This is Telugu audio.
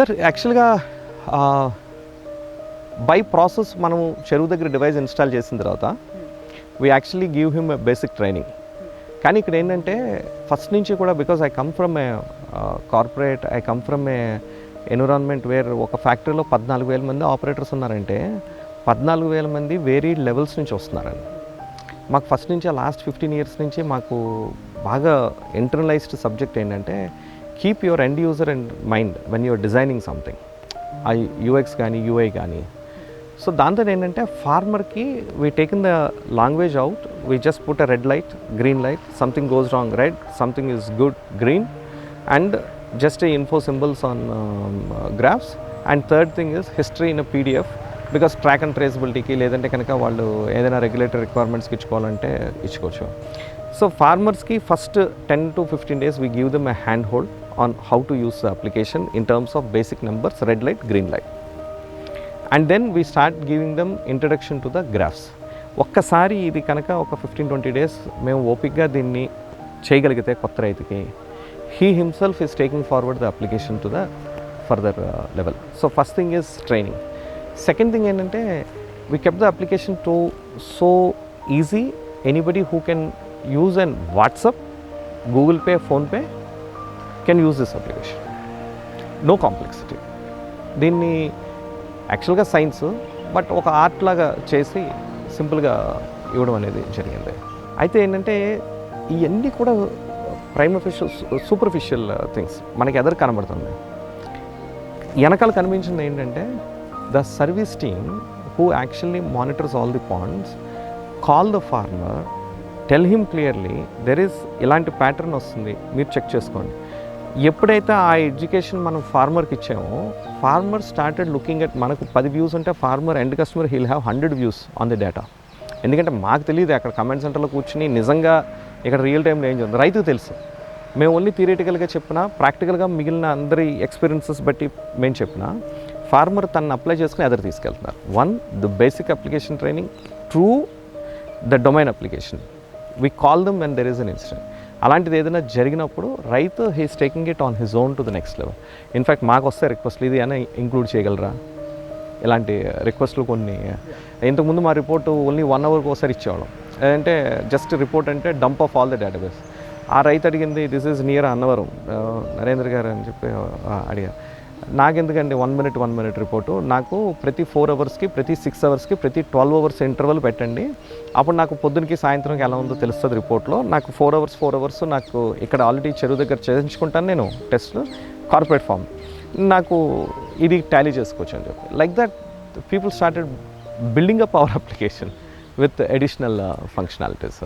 సార్ యాక్చువల్గా బై ప్రాసెస్ మనం చెరువు దగ్గర డివైస్ ఇన్స్టాల్ చేసిన తర్వాత we actually give him a basic training. కానీ ఇక్కడ ఏంటంటే ఫస్ట్ నుంచి కూడా because I come from a corporate, I come from a environment where ఒక ఫ్యాక్టరీలో 14,000 మంది ఆపరేటర్స్ ఉన్నారంటే 14,000 మంది వేరీ లెవెల్స్ నుంచి వస్తున్నారండి. మాకు ఫస్ట్ నుంచి లాస్ట్ 15 years నుంచి మాకు బాగా ఇంటర్నలైజ్డ్ సబ్జెక్ట్ ఏంటంటే keep your end user and mind when you're designing something, ఆ యూఎక్స్ కానీ యూఐ కానీ. సో దాంతో ఏంటంటే ఫార్మర్కి we taken the language out, we just put a red light, green light, something goes wrong red, something is good green, and just info symbols on graphs. And third thing is history in a PDF, because track and ట్రేసబిలిటీకి లేదంటే కనుక వాళ్ళు ఏదైనా రెగ్యులేటరీ రిక్వైర్మెంట్స్కి ఇచ్చుకోవాలంటే ఇచ్చుకోవచ్చు. సో ఫార్మర్స్కి first 10 to 15 days we give them a hand hold on how to use the application in terms of basic numbers, red light, green light. And then we start giving them introduction to the graphs. ఒక్కసారి ఇది కనుక ఒక 15-20 days మేము ఓపిక్గా దీన్ని చేయగలిగితే కొత్త రైతుకి, he himself is taking forward the application to the further level. So first thing is training. Second thing ఏంటంటే we keep the application to so easy, anybody who can use and WhatsApp, Google Pay, PhonePe can use this application. No complexity. దీన్ని యాక్చువల్గా సైన్స్ బట్ ఒక ఆర్ట్ లాగా చేసి సింపుల్గా ఇవ్వడం అనేది జరిగింది. అయితే ఏంటంటే ఇవన్నీ కూడా సూపర్ఫిషియల్ థింగ్స్ మనకి ఎదురు కనబడుతుంది. వెనకాల కనిపించింది ఏంటంటే the service team who actually monitors all the points, call the farmer, tell him clearly there is ఇలాంటి ప్యాటర్న్ వస్తుంది, మీరు చెక్ చేసుకోండి. ఎప్పుడైతే ఆ ఎడ్యుకేషన్ మనం ఫార్మర్కి ఇచ్చామో ఫార్మర్ స్టార్టెడ్ లుకింగ్ ఎట్, మనకు 10 views ఉంటే farmer end customer will have 100 views on the data. ఎందుకంటే మాకు తెలియదు అక్కడ కమెంట్ సెంటర్లో కూర్చుని నిజంగా ఇక్కడ రియల్ టైంలో ఏం జరుగుతుంది రైతుకు తెలుసు. మేము ఓన్లీ థియరిటికల్గా చెప్పినా, ప్రాక్టికల్గా మిగిలిన అందరి ఎక్స్పీరియన్సెస్ బట్టి మేము చెప్పినా ఫార్మర్ తను అప్లై చేసుకుని ఎదురు తీసుకెళ్తున్నారు. One, the basic application training, two, the domain application. We call them when there is an incident. అలాంటిది ఏదైనా జరిగినప్పుడు రైతు he's taking it on his own to the next level. In fact మాకు వస్తే రిక్వెస్ట్లు ఇది అని ఇంక్లూడ్ చేయగలరా, ఇలాంటి రిక్వెస్ట్లు కొన్ని. ఇంతకుముందు మా రిపోర్ట్ ఓన్లీ 1 hour ఒకసారి ఇచ్చేవాళ్ళం. అంటే జస్ట్ రిపోర్ట్ అంటే dump of all the database. ఆ రైతు అడిగింది this is near Annavaram, Narendra గారు అని చెప్పి అడిగారు. నాకెందుకండి 1 minute రిపోర్టు, నాకు ప్రతి 4 hours, ప్రతి 6 hours, ప్రతి 12 hours ఇంటర్వల్ పెట్టండి. అప్పుడు నాకు పొద్దునకి సాయంత్రంకి ఎలా ఉందో తెలుస్తుంది రిపోర్ట్లో. నాకు 4 hours నాకు ఇక్కడ ఆల్రెడీ చెరువు దగ్గర చేయించుకుంటాను నేను టెస్ట్లు, కార్పొరేట్ ఫామ్, నాకు ఇది టాలీ చేసుకోవచ్చు అని చెప్పి. Like that people started building up hour application with additional functionalities.